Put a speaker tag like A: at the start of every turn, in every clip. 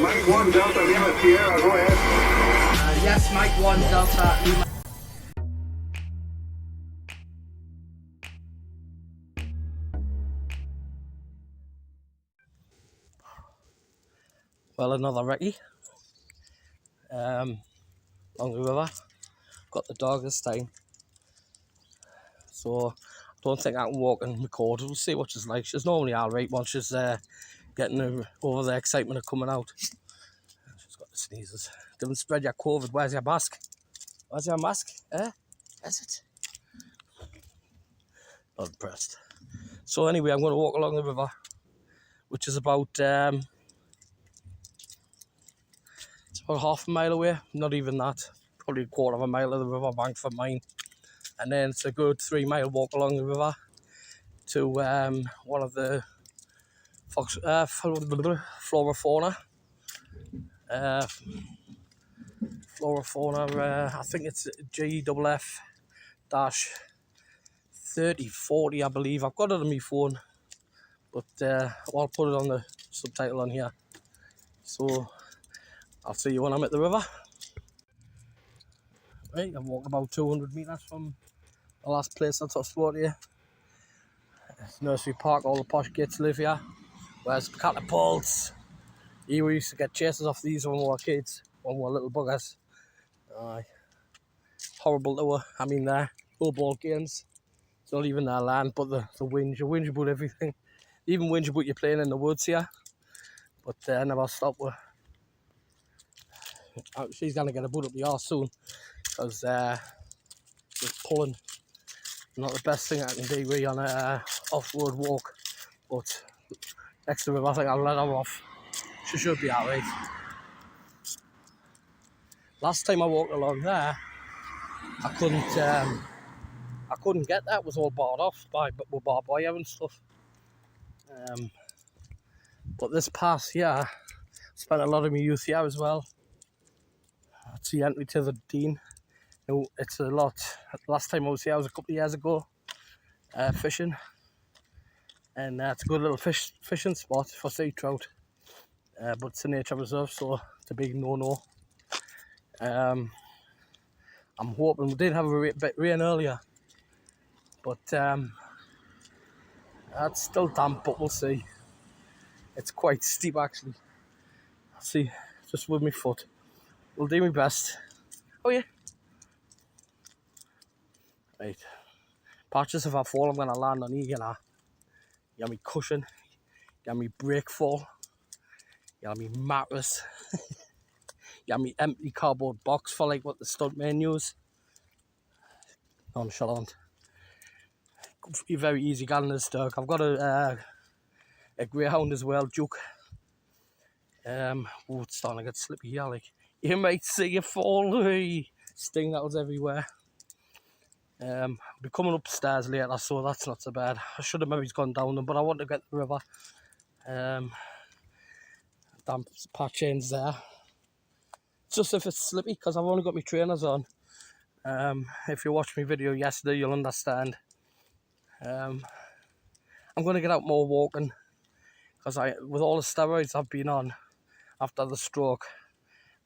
A: Mike 1 Delta Lima Sierra, go ahead.
B: Yes, Mike 1 Delta Lima. Well, another recce. On the river. Got the dog this time. So, I don't think I can walk and record. We'll see what she's like. She's normally alright once she's getting over the excitement of coming out. She's got the sneezes. Don't spread your COVID. Where's your mask? Where's your mask? Is it? Not impressed. So anyway, I'm going to walk along the river, which is about it's about half a mile away. Not even that. Probably a quarter of a mile of the river bank from mine. And then it's a good 3 mile walk along the river to one of the flora fauna. Flora fauna, I think it's GWF -3040, I believe. I've got it on my phone, but I'll put it on the subtitle on here. So I'll see you when I'm at the river. Right, I've walked about 200 metres from the last place I touched water here. It's Nursery Park, all the posh kids live here. Where's catapults? Here we used to get chases off these when we were kids, when we were little buggers. Horrible to her. I mean, no ball games. It's not even their land, but the whinge. You whinge about everything. Even whinge about you playing in the woods here. But never stop her. She's going to get a boot up the arse soon, because just pulling. Not the best thing I can do really on a off-road walk. But next to the river, I think I'll let her off. She should be alright. Last time I walked along there, I couldn't get that. It was all barred off with barbed wire and stuff. But this past year, spent a lot of my youth here as well. That's the entry to the Dean. It's a lot. Last time I was here was a couple of years ago, fishing. And it's a good little fishing spot for sea trout. But it's a nature reserve, so it's a big no-no. I'm hoping we did have a bit of rain earlier, but it's still damp, but we'll see. It's quite steep actually. See, just with my foot. We'll do my best. Oh yeah. Right. Patches if I fall, I'm gonna land on you, you know. You got me cushion, you got me brake fall, you got me mattress. You got me empty cardboard box for like what the stuntmen use. Nonchalant. You're very easy going this dog. I've got a greyhound as well, Duke. Oh, it's starting to get slippy here. Like you might see a fall. Sting nettles everywhere. I'll be coming upstairs later, so that's not so bad. I should have maybe gone down them, but I want to get the river. Damp patch ends there. Just if it's slippy, because I've only got my trainers on. If you watched my video yesterday, you'll understand. I'm going to get out more walking, because with all the steroids I've been on after the stroke,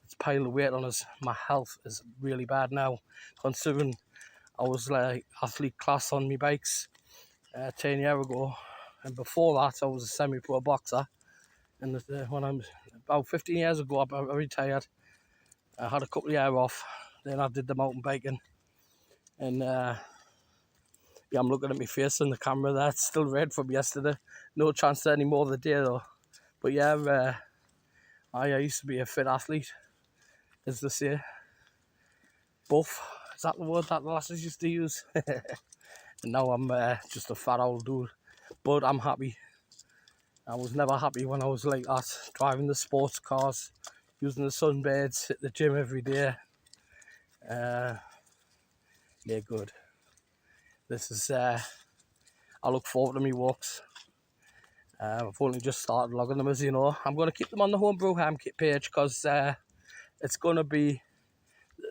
B: it's piled weight on us. My health is really bad now, considering I was like athlete class on my bikes 10 years ago, and before that I was a semi-pro boxer. And when I'm about 15 years ago, I retired. I had a couple of years off, then I did the mountain biking, and yeah, I'm looking at my face in the camera there, it's still red from yesterday. No chance any more of the day though. But yeah, I used to be a fit athlete, as they say. Buff, is that the word that the lasses used to use? And now I'm just a fat old dude, but I'm happy. I was never happy when I was like that, driving the sports cars, using the sunbeds, at the gym every day. Yeah, good. This is, I look forward to my walks. I've only just started logging them, as you know. I'm going to keep them on the Homebrew Ham kit page, because it's going to be,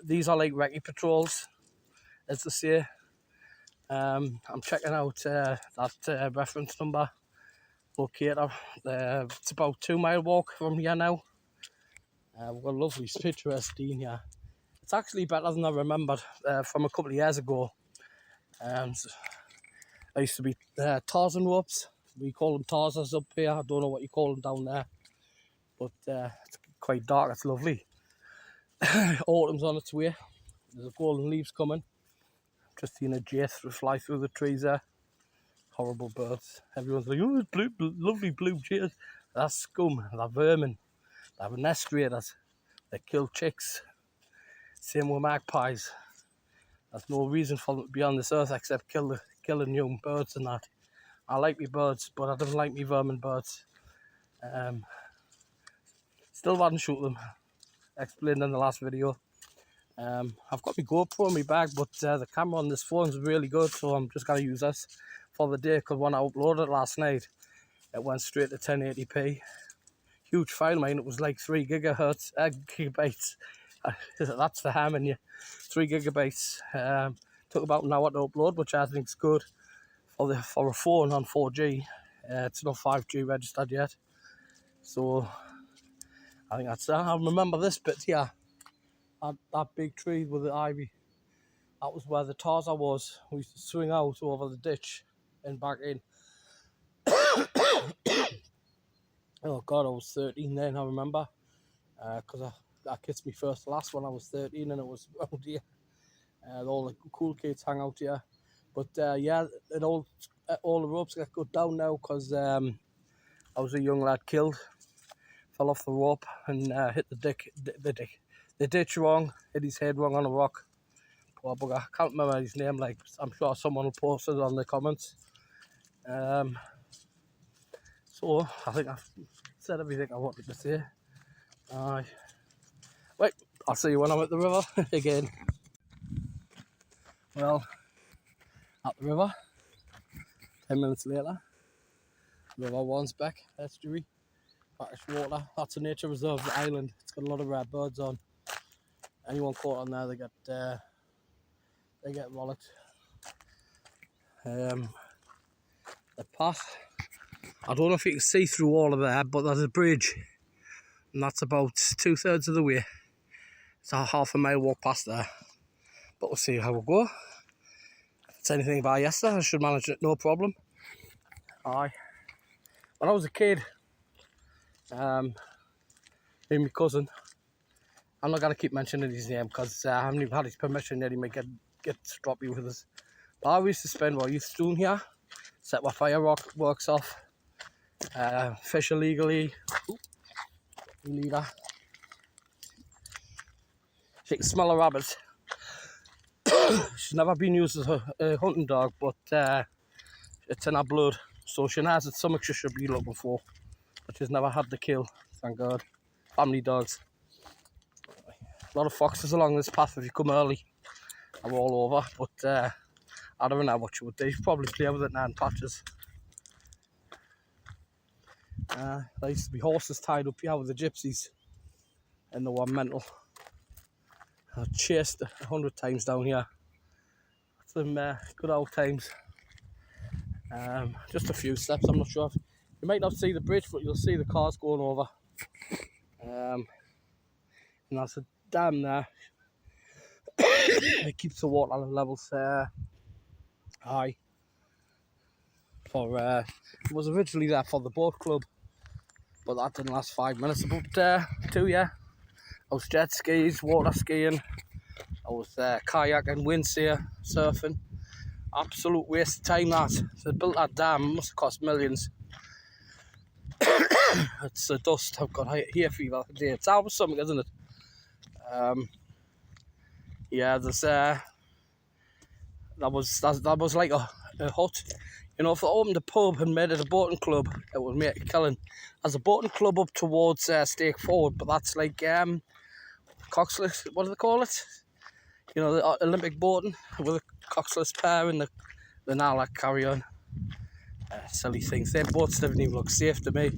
B: these are like recce patrols, as they say. I'm checking out that reference number locator. It's about 2 mile walk from here now. We've got a lovely picturesque Dean here. It's actually better than I remembered from a couple of years ago. I used to be Tarzan ropes. We call them Tarzans up here. I don't know what you call them down there, but it's quite dark. It's lovely. Autumn's on its way. There's golden leaves coming. Just seen a jay fly through the trees there. Horrible birds. Everyone's like, oh, blue, lovely blue jays. That's scum. They're vermin. They're nest raiders. They kill chicks. Same with magpies. There's no reason for them to be on this earth except killing young birds and that. I like me birds, but I don't like me vermin birds. Still hadn't shoot them. Explained in the last video. I've got my GoPro in my bag, but the camera on this phone is really good, so I'm just going to use this for the day, because when I uploaded it last night, it went straight to 1080p. Huge file, mine. It was like 3 gigabytes. That's the ham in you. 3 gigabytes. Took about an hour to upload, which I think is good for a phone on 4G. It's not 5G registered yet, so I think that's that. I remember this bit here. That big tree with the ivy. That was where the Tarzan was. We used to swing out over the ditch and back in. Oh God, I was 13 then, I remember. Because I kissed me first last when I was 13, and it was around here. All the cool kids hang out here. But yeah, all the ropes got cut down now because I was a young lad killed. Fell off the rope and hit the ditch wrong, hit his head wrong on a rock. Poor bugger. I can't remember his name, like, I'm sure someone will post it on the comments. So I think I've said everything I wanted to say. Right, I'll see you when I'm at the river again. Well, at the river, 10 minutes later, River Wansbeck estuary, brackish water. That's a nature reserve island. It's got a lot of rare birds on. Anyone caught on there, they get rollicked. The path, I don't know if you can see through all of there, but there's a bridge, and that's about 2/3 of the way. It's a half a mile walk past there, but we'll see how we go. If it's anything about yesterday, I should manage it, no problem. Aye. When I was a kid, me and my cousin, I'm not going to keep mentioning his name because I haven't even had his permission yet. He might get stroppy with us. But I used to spend our youth doing here, set my fireworks off, fish illegally. Leader. She can smell a rabbit. She's never been used as a hunting dog, but it's in her blood, so she knows it's something she should be looking for. But she's never had the kill, thank God. Family dogs. A lot of foxes along this path if you come early. I'm all over, but I don't know what you would do. You probably play with it now in patches. There used to be horses tied up here with the gypsies, and they were mental. I chased 100 times down here. Some good old times. Just a few steps, I'm not sure. You might not see the bridge, but you'll see the cars going over. And that's a dam there. It keeps the water levels high. It was originally there for the boat club, but that didn't last 5 minutes. About 2 years. I was jet skis, water skiing. I was kayaking, windsail, surfing. Absolute waste of time that. So they built that dam, it must have cost millions. It's the dust. I've got hay fever today. It's always something, isn't it? Yeah, there's that was like a hut. You know, if they opened a pub and made it a boating club, it would make a killing. There's a boating club up towards Stake Forward, but that's like coxless. What do they call it? You know, the Olympic boating with a coxless pair and the Nala carry on. Silly things. Their boats didn't even look safe to me.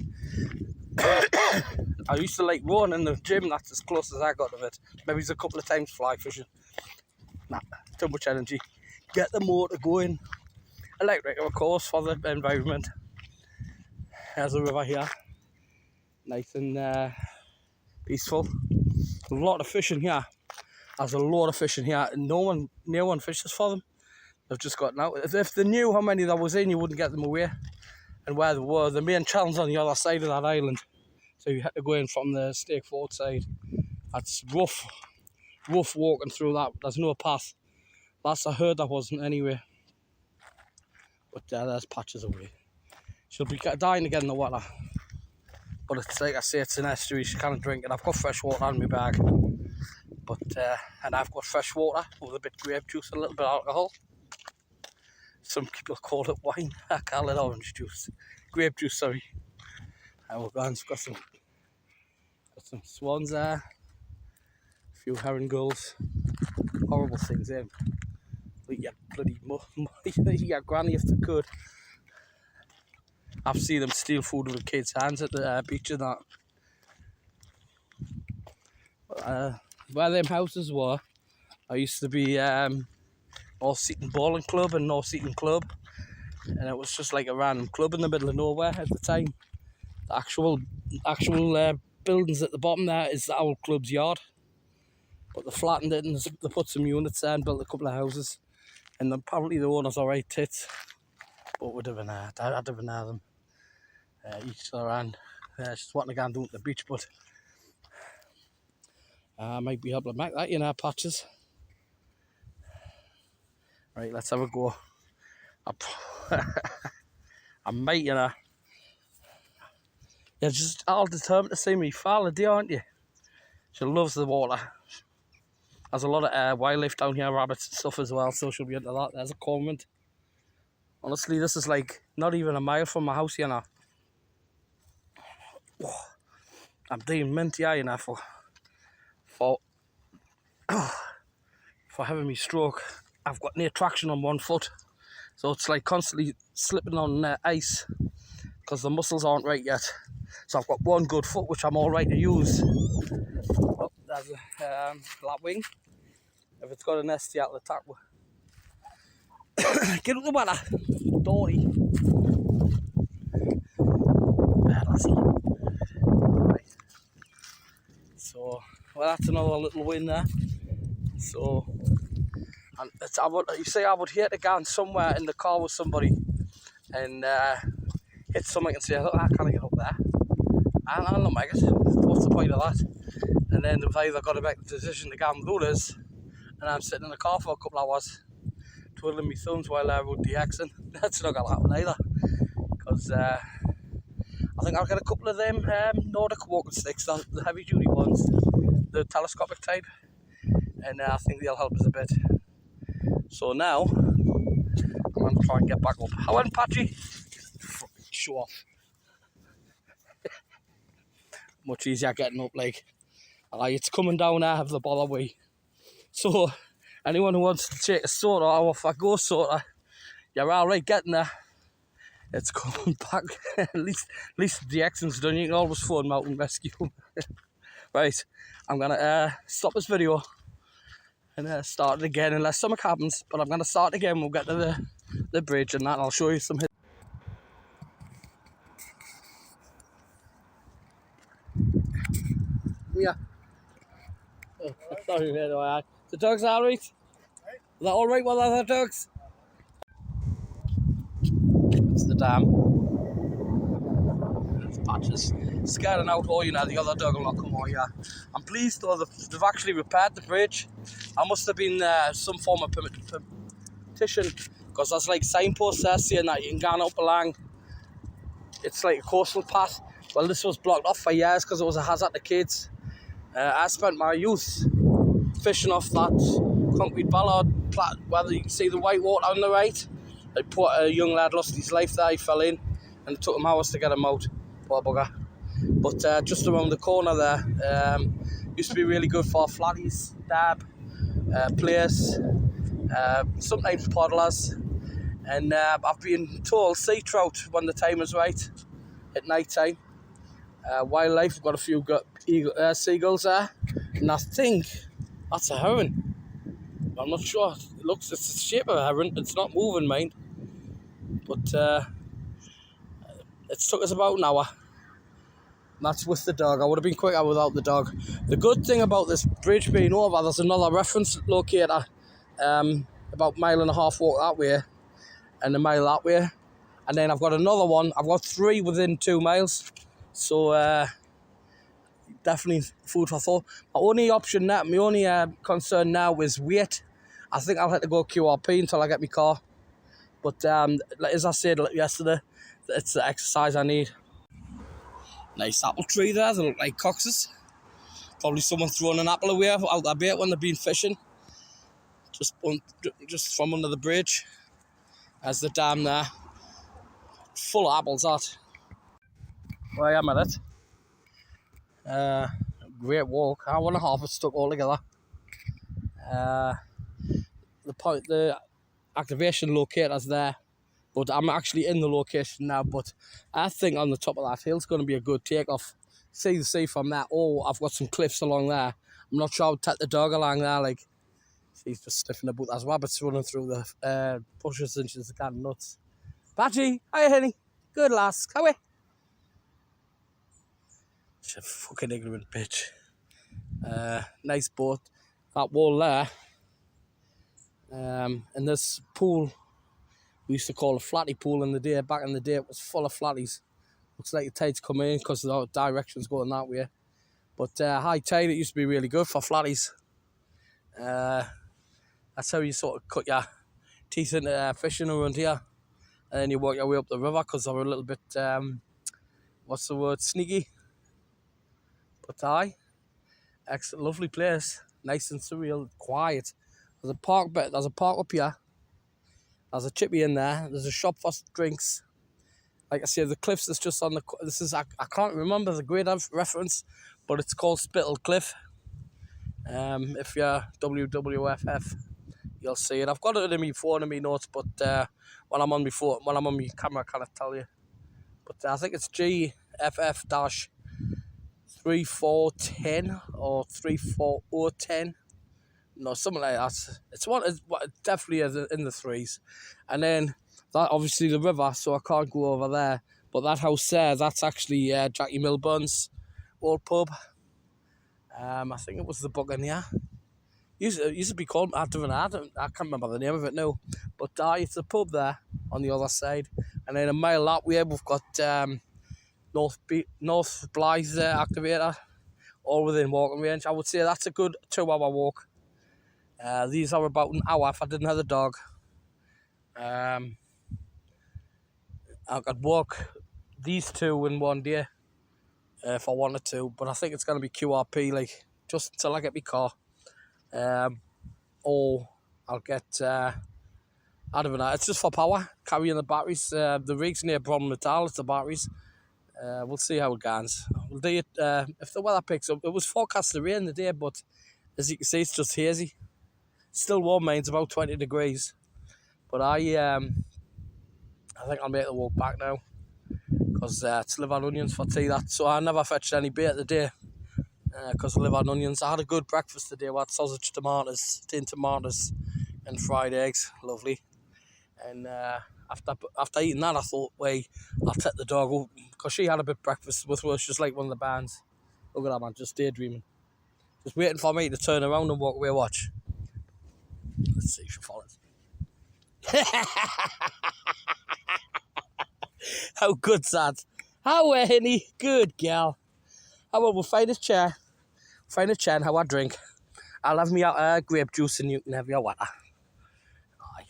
B: I used to like rowing in the gym. That's as close as I got of it. Maybe it's a couple of times fly fishing. Nah, too much energy. Get the motor going. Electric, of course, for the environment. There's a river here. Nice and peaceful. A lot of fish in here. There's a lot of fish in here, and no one fishes for them. They've just gotten out. If they knew how many there was in, you wouldn't get them away. And where they were, the main channel's on the other side of that island, so you had to go in from the Stake Fort side. That's rough walking through that. There's no path. Last I heard, there wasn't anyway. But there's patches away. She'll be dying to get in the water. But it's like I say, it's an estuary, she can't drink it. I've got fresh water in my bag. But, and I've got fresh water with a bit of grape juice and a little bit of alcohol. Some people call it wine. I call it orange juice. Grape juice, sorry. We've got some swans there. A few herring gulls. Horrible things, eh? Like your bloody your granny if they could. I've seen them steal food with kids' hands at the beach and that. Where them houses were, I used to be North Seaton Bowling Club and North Seaton Club, and it was just like a random club in the middle of nowhere at the time. The actual buildings at the bottom there is the old club's yard, but they flattened it and they put some units there and built a couple of houses, and apparently the owners are right tits, but would have been I'd have been them each their own. Just wanting to go and do it at the beach, but I might be able to make that in our patches. Right, let's have a go. I might, you know. You're just all determined to see me fall a day, aren't you? She loves the water. There's a lot of wildlife down here, rabbits and stuff as well, so she'll be into that. There's a cormorant. Honestly, this is like not even a mile from my house, you know. Oh, I'm doing mint, yeah, you know, for having me stroke. I've got no traction on one foot, so it's like constantly slipping on ice because the muscles aren't right yet. So I've got one good foot which I'm all right to use. Oh, there's a lapwing. If it's got a nest, you have to attack. Get up the water, Dory. Lassie. Right. So, well, that's another little win there. So, and I would hate to go somewhere in the car with somebody and hit something and say, oh, I can't get up there. And I'll not make it. What's the point of that? And then they've either got to make the decision to go and do this, and I'm sitting in the car for a couple of hours, twiddling my thumbs while I rode DXing. That's not going to happen either. Because I think I'll get a couple of them Nordic walking sticks, the heavy duty ones, the telescopic type, and I think they'll help us a bit. So now, I'm going to try and get back up. I went patchy. Show off. Much easier getting up, like it's coming down I have the bother way. So, anyone who wants to take a soda or if I go soda, you're alright getting there. It's coming back. at least the action's done. You can always phone mountain rescue. Right, I'm gonna stop this video and start it again unless something happens. But I'm gonna start again. We'll get to the bridge and that, and I'll show you some. Yeah. Oh, sorry, mate. The dogs are alright. Is that alright with other dogs? It's the dam. It's patches. Scaring out all, you know, the other dog will not come out here. I'm pleased though they've actually repaired the bridge. I must have been some form of petition, because there's like signposts there saying that you can go up along. It's like a coastal path. Well, this was blocked off for years because it was a hazard to kids. I spent my youth fishing off that concrete ballard, whether you can see the white water on the right. A young lad lost his life there, he fell in, and it took him hours to get him out, poor bugger. But just around the corner there, used to be really good for flatties, dab, players, sometimes paddlers, and I've been told sea trout when the time is right, at night time. Wildlife, we've got a few seagulls there, and I think that's a heron. I'm not sure. It's the shape of a heron. It's not moving, mind. But it took us about an hour. That's with the dog. I would have been quicker without the dog. The good thing about this bridge being over, there's another reference locator about a mile and a half walk that way and a mile that way. And then I've got another one. I've got 3 within 2 miles. So definitely food for thought. My only option now, my only concern now is weight. I think I'll have to go QRP until I get my car. But as I said yesterday, it's the exercise I need. Nice apple tree there. They look like coxes. Probably someone throwing an apple away out their bait when they've been fishing. Just from under the bridge. There's the dam there. Full of apples, that. Where I am at it. Great walk. Hour and a half is stuck all together. The activation locator's there, but I'm actually in the location now. But I think on the top of that hill is going to be a good takeoff. See the sea from that. Oh, I've got some cliffs along there. I'm not sure I'll take the dog along there. Like, she's just sniffing about. There's rabbits running through the bushes and she's kind of nuts. Badgie, hiya, honey. Good lass. How are you? She's a fucking ignorant bitch. Nice boat. That wall there. And this pool, we used to call a flatty pool in the day. Back in the day, it was full of flatties. Looks like the tide's coming in because the direction's going that way. But high tide, it used to be really good for flatties. That's how you sort of cut your teeth into fishing around here. And then you work your way up the river because they were a little bit, what's the word, sneaky. But aye, excellent, lovely place. Nice and surreal, quiet. There's a park up here. There's a chippy in there. There's a shop for drinks. Like I said, the cliffs is just on the... This is... I can't remember the grade of reference, but it's called Spittle Cliff. If you're wwff, you'll see it. I've got it in my phone and my notes, but when I'm on my camera, I can't tell you. But I think it's GFF-3410 or 34010. No, something like that. It's definitely in the threes. And then that obviously the river, so I can't go over there. But that house there, that's actually Jackie Milburn's old pub. I think it was the Buccaneer. Used to be called, I can't remember the name of it now. But it's a pub there on the other side. And then a mile that way, we've got North Blythe activator, all within walking range. I would say that's a good 2-hour walk. These are about an hour if I didn't have the dog. I could walk these 2 in one day if I wanted to, but I think it's going to be QRP, like, just until I get my car. Or I'll get, I don't know, it's just for power, carrying the batteries. The rig's no problem at all, it's the batteries. We'll see how it goes. We'll do it if the weather picks up. It was forecast to rain the day, but as you can see, it's just hazy. Still warm, mate. It's about 20 degrees. But I think I'll make the walk back now because it's liver and onions for tea. So I never fetched any bait today because of liver and onions. I had a good breakfast today with sausage, tomatoes, tin tomatoes, and fried eggs. Lovely. And after eating that, I thought, wait, I'll take the dog out because she had a bit of breakfast with us, just like one of the bands. Look at that, man, just daydreaming. Just waiting for me to turn around and walk away. Watch. Let's see if she follows. How good's that? How Henny? Good girl. How about we'll find a chair and have a drink. I'll have me grape juice and you can have your water. Aye.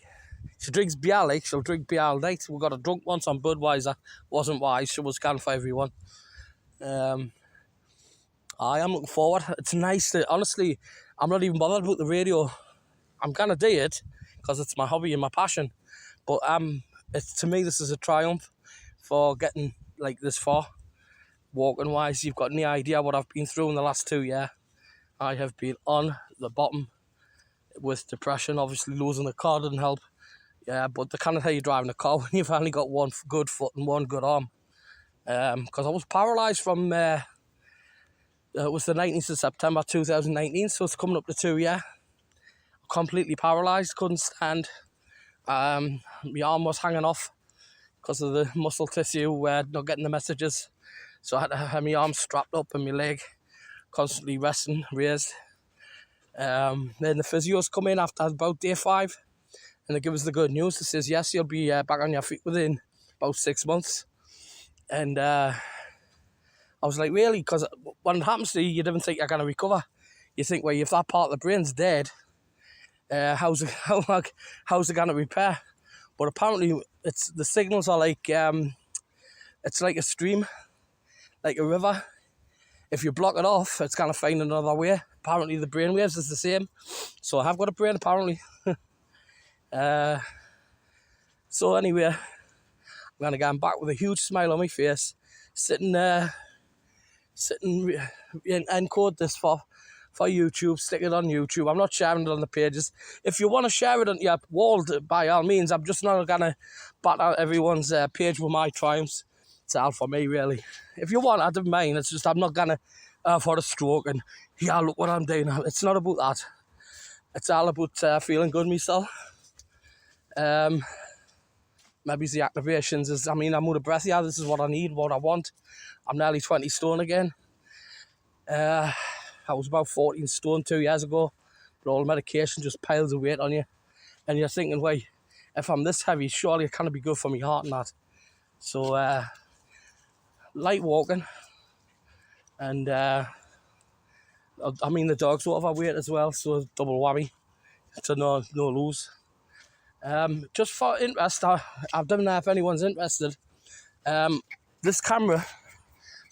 B: She drinks beer, like, she'll drink beer all night. We got a drunk once on Budweiser. Wasn't wise, she was gone for everyone. I'm looking forward. It's nice to, honestly, I'm not even bothered about the radio. I'm gonna do it because it's my hobby and my passion. But to me, this is a triumph for getting like this far. Walking wise, you've got any idea what I've been through in the last 2 years. I have been on the bottom with depression. Obviously, losing the car didn't help. Yeah, but the kind of how you're driving a car when you've only got one good foot and one good arm. Because I was paralysed from it was the 19th of September 2019, so it's coming up to 2 years. Completely paralysed, couldn't stand. My arm was hanging off because of the muscle tissue, not getting the messages. So I had to have my arms strapped up and my leg constantly resting, raised. Then the physios come in after about day 5, and they give us the good news. It says, yes, you'll be back on your feet within about 6 months. And I was like, really? Because when it happens to you, you don't think you're going to recover. You think, well, if that part of the brain's dead, how's it going to repair? But apparently, the signals are like, it's like a stream, like a river. If you block it off, it's going to find another way. Apparently, the brain waves is the same. So I have got a brain, apparently. So anyway, I'm going to get back with a huge smile on my face, sitting and encode this for YouTube, stick it on YouTube. I'm not sharing it on the pages. If you want to share it on your wall, by all means, I'm just not going to batter everyone's page with my triumphs. It's all for me, really. If you want, I don't mind. It's just I'm not going to for a stroke and, yeah, look what I'm doing. It's not about that. It's all about feeling good myself. Maybe the activations is, I'm out of breath. Yeah, this is what I need, what I want. I'm nearly 20 stone again. I was about 14 stone 2 years ago, but all the medication just piles of weight on you. And you're thinking, wait, if I'm this heavy, surely it can't be good for my heart and that. So, light walking. And, the dog's overweight as well, so double whammy. So no lose. Just for interest, I don't know if anyone's interested. This camera,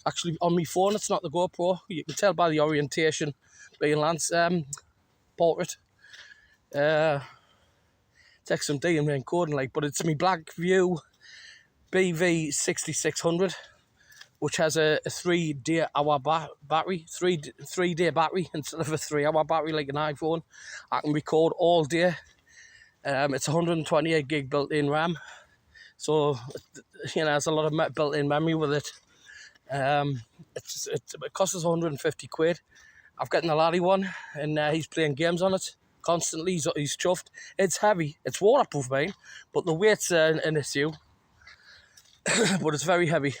B: actually on my phone, it's not the GoPro. You can tell by the orientation, being Lance portrait. Takes some D and encoding, but it's my BlackView BV6600, which has a 3-day battery, 3-day battery instead of a 3-hour battery like an iPhone. I can record all day. It's 128 gig built-in RAM, so there's a lot of built-in memory with it. It costs us 150 quid. I've got a laddie one, and he's playing games on it constantly. He's chuffed. It's heavy. It's waterproof, mate, but the weight's an issue. But it's very heavy.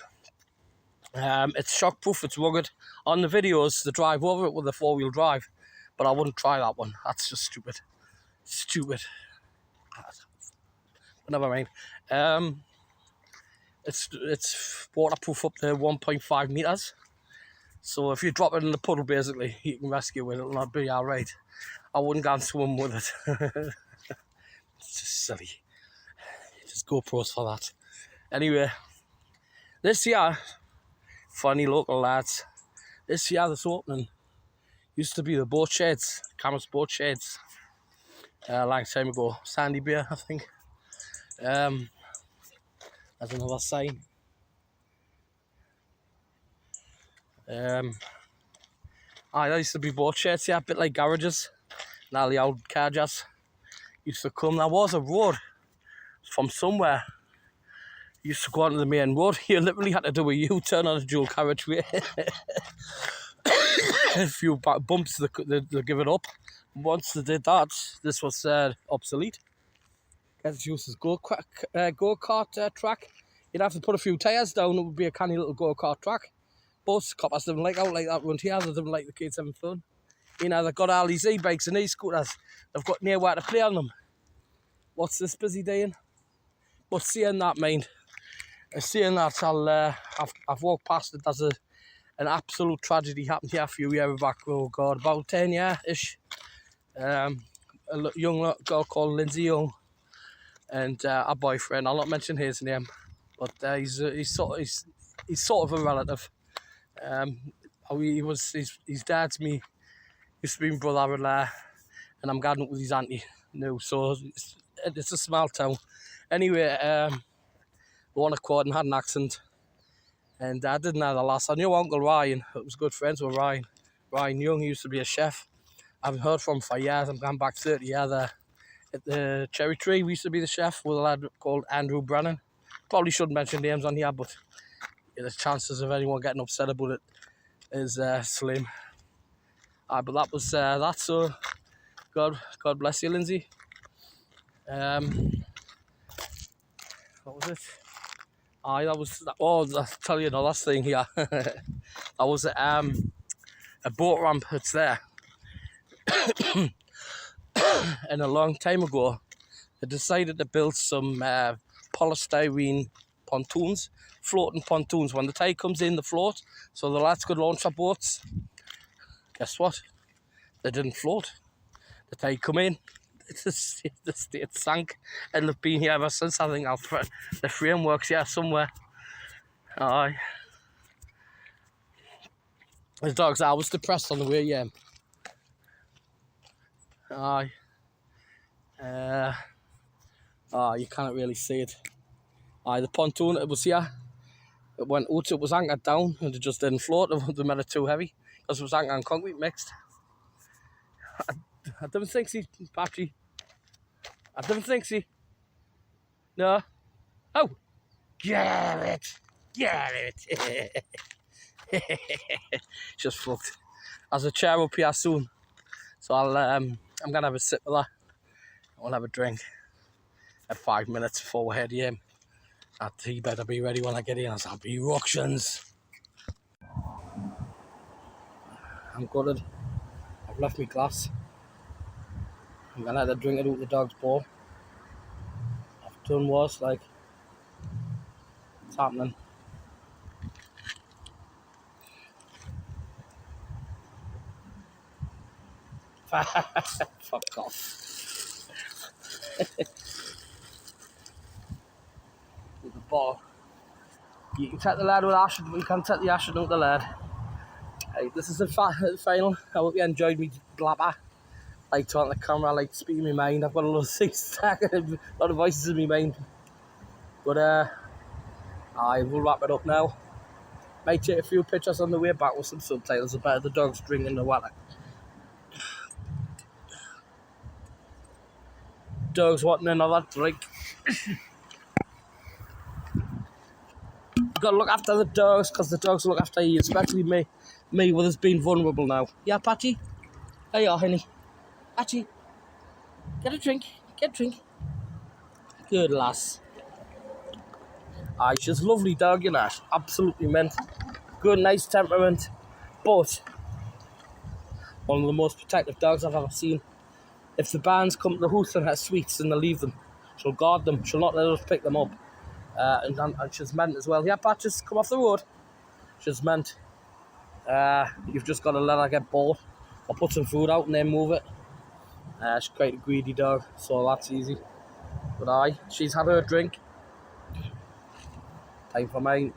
B: It's shockproof. It's rugged. On the videos, they drive over it with a 4-wheel drive, but I wouldn't try that one. That's just stupid. Stupid. Never mind. It's waterproof up to 1.5 meters. So if you drop it in the puddle, basically, you can rescue it. It'll not be all right. I wouldn't go and swim with it. It's just silly. Just GoPros for that. Anyway, this year, funny local lads. This year, this opening used to be the boat sheds, Cameron's boat sheds. A long time ago, Sandy Beer, I think. There's another sign. There used to be boat sheds here, a bit like garages. Now the old car jazz used to come. There was a road from somewhere. You used to go onto the main road. You literally had to do a U-turn on a dual carriageway. A few bumps, they give it up. Once they did that, this was obsolete. Guys, used as go-kart track. You'd have to put a few tyres down. It would be a canny little go-kart track. But coppers didn't like out like that around here. They didn't like the kids having fun. They've got all these e-bikes and e-scooters. They've got nowhere to play on them. What's this busy doing? But seeing that, I've walked past it. There's an absolute tragedy happened here a few years back. Oh God, about 10 years-ish. A young girl called Lindsay Young and a boyfriend. I'll not mention his name, but he's sort of a relative. His dad's used to be my brother-in-law, and I'm gathering up with his auntie now. So it's a small town. Anyway, we won a quad and had an accident, and I didn't know the lass. I knew Uncle Ryan. I was good friends with Ryan. Ryan Young, he used to be a chef. I haven't heard from him for years. I'm going back 30 years there. At the Cherry Tree, we used to be the chef with a lad called Andrew Brennan. Probably shouldn't mention names on here, but the chances of anyone getting upset about it is slim. But that was that. So God bless you, Lindsay. What was it? Aye, that was, oh, I'll tell you another thing here. That was a boat ramp that's there. And a long time ago, they decided to build some polystyrene pontoons, floating pontoons. When the tide comes in, they float, so the lads could launch their boats. Guess what? They didn't float. The tide come in, the state sank, and they've been here ever since. I think the framework's here somewhere. Aye. The dogs, I was depressed on the way, yeah. Aye. Oh, you can't really see it. Aye, the pontoon, it was here. It went out, it was anchored down, and it just didn't float. They made it too heavy, because it was anchored and concrete mixed. I didn't think so, Patrick. I didn't think so. No. Oh! Get it! Just fucked. There's a chair up here soon, so I'm gonna have a sip of that. I'll have a drink at 5 minutes before we're heading in. And he better be ready when I get in, as I'll be ructions. I'm gutted. I've left my glass. I'm gonna have to drink it out the dog's bowl. I've done worse, like, it's happening. Fuck off. With the ball. You can take the lad with acid, but you can't take the acid out the lad. Hey, this is the final. I hope you enjoyed me blabber. I like talking to the camera, I like speaking my mind. I've got a lot of things stacking, a lot of voices in my mind. But I will wrap it up now. Might take a few pictures on the way back with some subtitles about the dogs drinking the water. Dogs wanting another drink. You've got to look after the dogs, because the dogs look after you, especially me with us being vulnerable now. Yeah, Patty? There you are, honey. Patty, get a drink. Good lass. Aye, she's a lovely dog, you know. Absolutely mint. Good, nice temperament. But one of the most protective dogs I've ever seen. If the bands come to the house and has sweets and they leave them, she'll guard them. She'll not let us pick them up. And she's meant as well. Yeah, Pat, just come off the road. She's meant. You've just got to let her get bored, or put some food out and then move it. She's quite a greedy dog, so that's easy. But aye, she's had her drink. Time for mine.